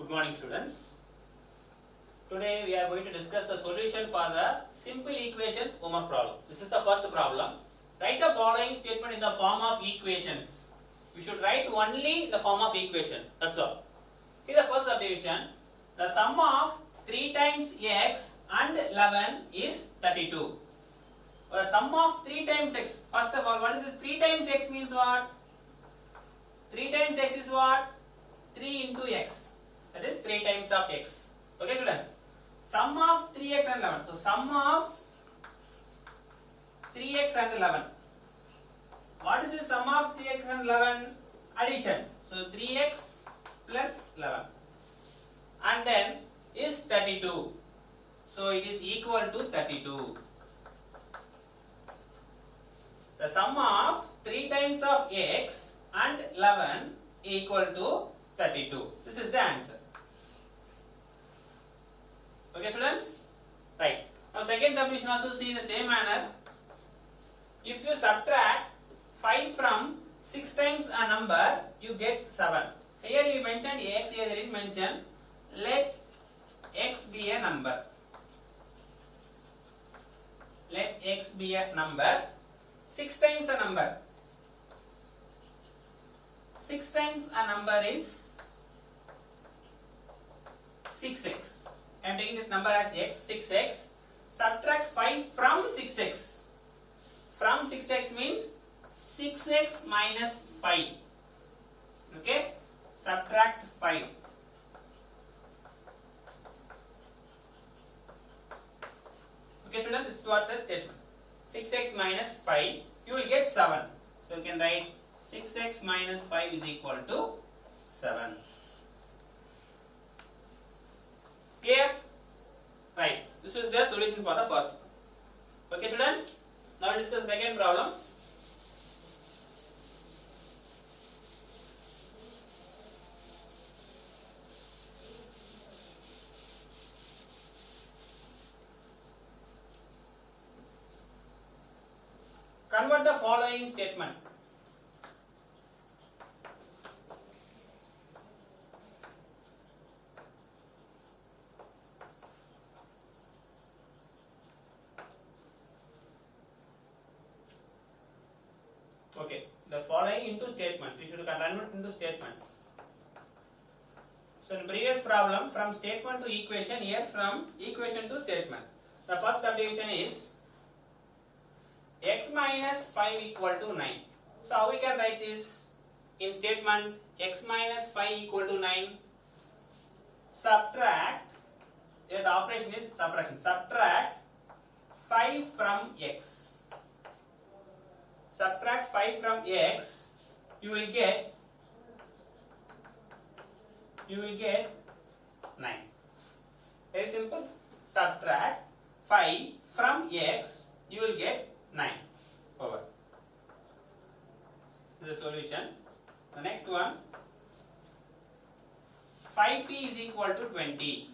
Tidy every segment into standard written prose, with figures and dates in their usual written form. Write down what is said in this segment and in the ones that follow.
Good morning, students. Today we are going to discuss the solution for the simple equations homework problem. This is the first problem. Write the following statement in the form of equations. You should write only the form of equation. That's all. Here the first subdivision. The sum of 3 times x and 11 is 32. The sum of 3 times x. First of all, what is this? 3 times x means what? 3 times x is what? 3 into x. That is 3 times of x. Okay, students? Sum of 3x and 11. So, sum of 3x and 11. What is the sum of 3x and 11? Addition. So, 3x plus 11. And then is 32. So, it is equal to 32. The sum of 3 times of x and 11 equal to 32. This is the answer. Okay, students? Right. Now, second subdivision also see in the same manner. If you subtract 5 from 6 times a number, you get 7. Here we mentioned x, here there is mentioned let x be a number. Let x be a number. 6 times a number. 6 times a number is 6x. I am taking this number as x, 6x. Subtract 5 from 6x. From 6x means 6x minus 5. Okay? Subtract 5. Okay, students, this is what the statement. 6x minus 5, you will get 7. So, you can write 6x minus 5 is equal to 7. Clear? Right. This is the solution for the first one. Okay, students? Now, we discuss the second problem. Convert the following statement. Okay, the following into statements. We should convert into statements. So, in previous problem, from statement to equation, here from equation to statement. The first subdivision is x minus 5 equal to 9. So, how we can write this? In statement, x minus 5 equal to 9. Subtract, here the operation is subtraction. Subtract 5 from x. Subtract 5 from x, you will get 9. Very simple. Subtract 5 from x, you will get 9 over. This is the solution. The next one, 5p is equal to 20.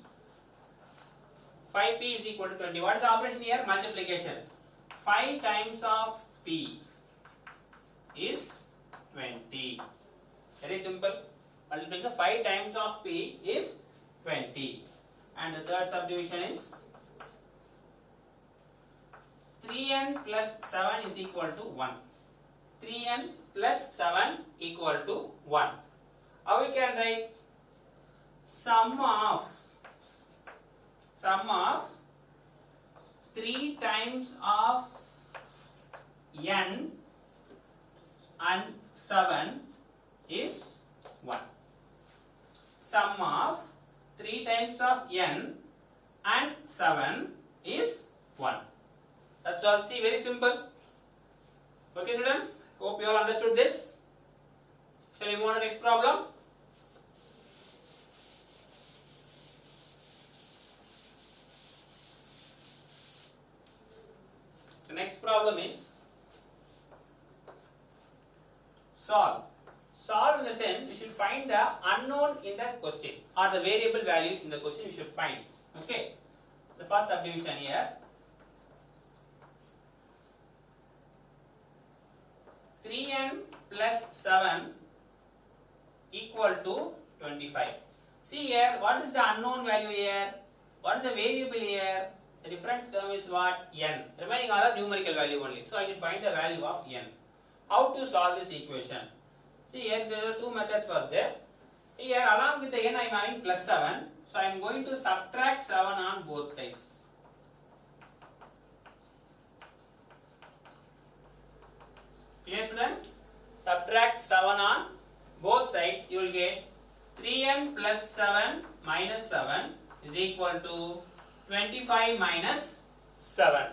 5p is equal to 20. What is the operation here? Multiplication. 5 times of p is 20. Very simple. Multiplication of 5 times of p is 20. And the third subdivision is 3n plus 7 is equal to 1. 3n plus 7 equal to 1. How we can write? Sum of 3 times of n and 7 is 1. Sum of 3 times of n and 7 is 1. That's all. See, very simple. Okay, students? Hope you all understood this. Shall we move on to the next problem? The next problem is solve. Solve in the sense you should find the unknown in the question or the variable values in the question you should find. Okay. The first subdivision here. 3n plus 7 equal to 25. See here, what is the unknown value here? What is the variable here? The different term is what? N. Remaining all are numerical value only. So I can find the value of n. How to solve this equation? See here, there are two methods was there. Here along with the n I am having plus 7. So I am going to subtract 7 on both sides. Clear students? Subtract 7 on both sides. You will get 3n plus 7 minus 7 is equal to 25 minus 7.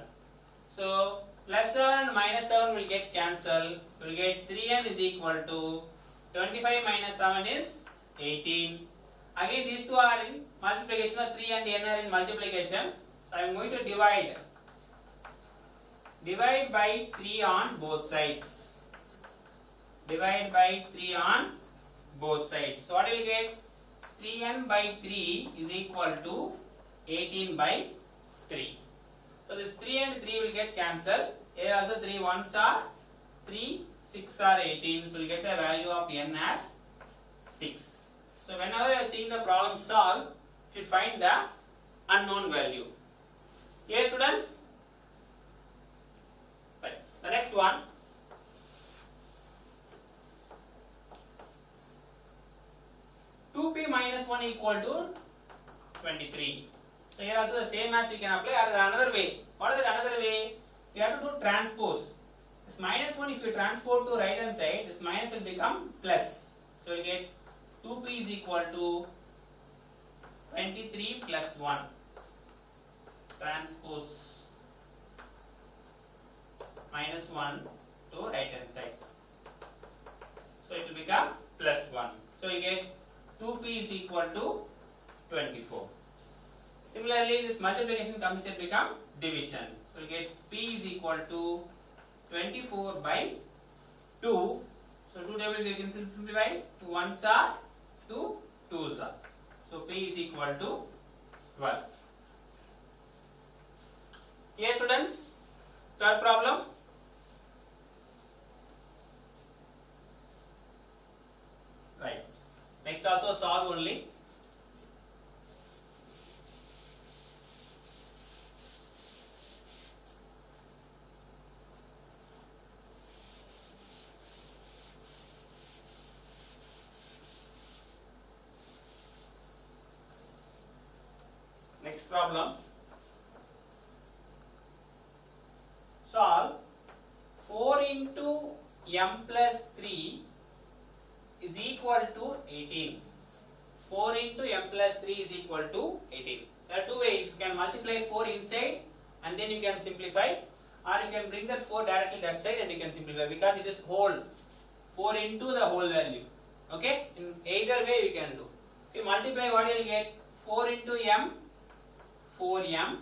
So plus 7 and minus 7 will get cancelled. We will get 3n is equal to 25 minus 7 is 18. Again these two are in multiplication, 3 and n are in multiplication. So I am going to divide by 3 on both sides. Divide by 3 on both sides. So what will you get? 3n by 3 is equal to 18 by 3. So this 3 and 3 will get cancelled. Here also 3 ones are 3, 6 are 18. So we will get the value of n as 6. So whenever you are seeing the problem solved, you should find the unknown value. Clear students? Right. The next one. 2p minus 1 equal to 23. So here also the same as we can apply or another way. What is that another way? We have to do transpose. This minus 1 if you transpose to right hand side, this minus will become plus. So we get 2p is equal to 23 plus 1. Transpose minus 1 to right hand side. So it will become plus 1. So we get 2p is equal to 24. Similarly, this multiplication comes here become division. So we get p is equal to 24 by 2. So 2 table we can simplify. 2 ones are 2 2s are. So p is equal to 12. Clear students? Third problem. Right. Next also solve only. Next problem. Solve 4 into m plus 3 is equal to 18. 4 into m plus 3 is equal to 18. There are two ways. You can multiply 4 inside and then you can simplify, or you can bring that 4 directly that side and you can simplify because it is whole. 4 into the whole value. Okay? In either way you can do. If you multiply, what you will get? 4 into m, 4m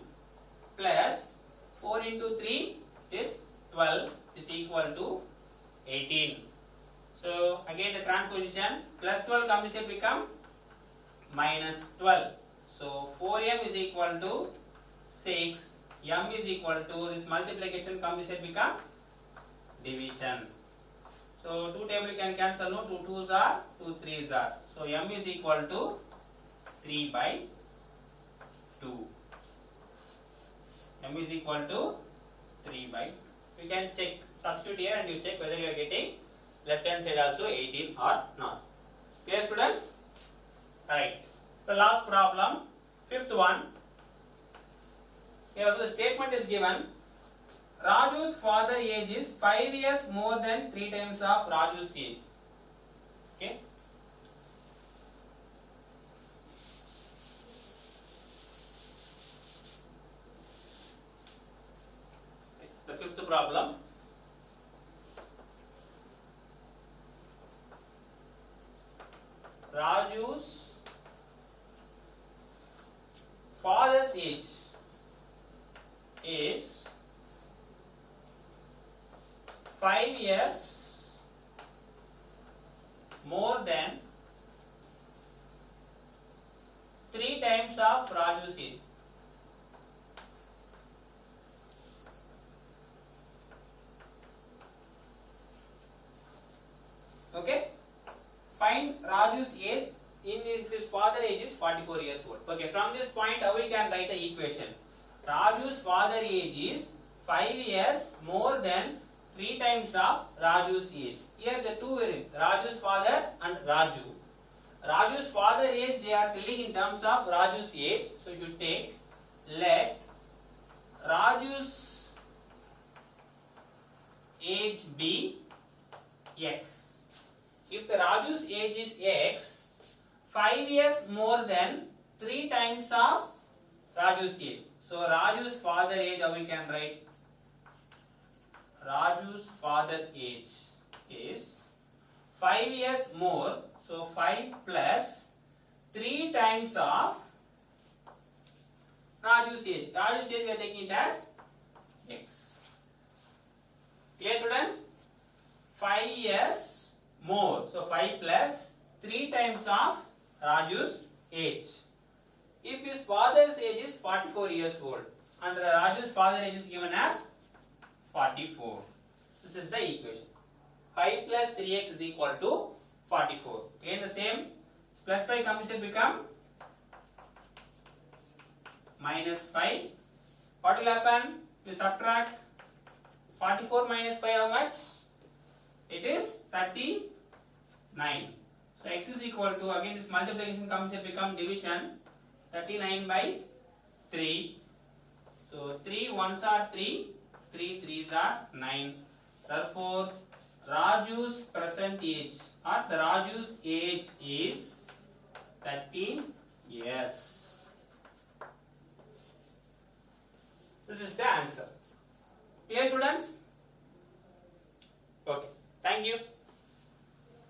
plus 4 into 3 is 12 is equal to 18. So again the transposition, plus 12 comes here become minus 12. So 4m is equal to 6, m is equal to, this multiplication comes here become division. So 2 table you can cancel, no, 2 2s are, 2 3s are. So m is equal to 3 by 2. M is equal to 3 by 2. You can check, substitute here and you check whether you are getting left hand side also 18 or not. Clear students? Right. The last problem, fifth one. Here also the statement is given. Raju's father age is 5 years more than 3 times of Raju's age. Okay. The fifth problem. Raju's father's age is 5 years more than 3 times of Raju's age. Okay? Find Raju's age. In his father age 44 years old. Okay, from this point, how we can write the equation? Raju's father age is 5 years more than 3 times of Raju's age. Here the two were in Raju's father and Raju. Raju's father age they are telling in terms of Raju's age. So you should take let Raju's age be X. If the Raju's age is X, 5 years more than 3 times of Raju's age. So Raju's father age, how we can write? Raju's father age is 5 years more. So 5 plus 3 times of Raju's age. Raju's age we are taking it as X. Clear, students? 5 years more. So 5 plus 3 times of Raju's age. If his father's age is 44 years old and Raju's father age is given as 44. This is the equation. 5 plus 3x is equal to 44. Again the same. Plus 5 comes to become minus 5. What will happen? We subtract 44 minus 5 how much? It is 39. So x is equal to, again this multiplication comes to become division, 39 by 3. So 3 ones are 3, 3 threes are 9. Therefore, Raju's present age or the Raju's age is 13 years. This is the answer. Clear, students? Okay. Thank you.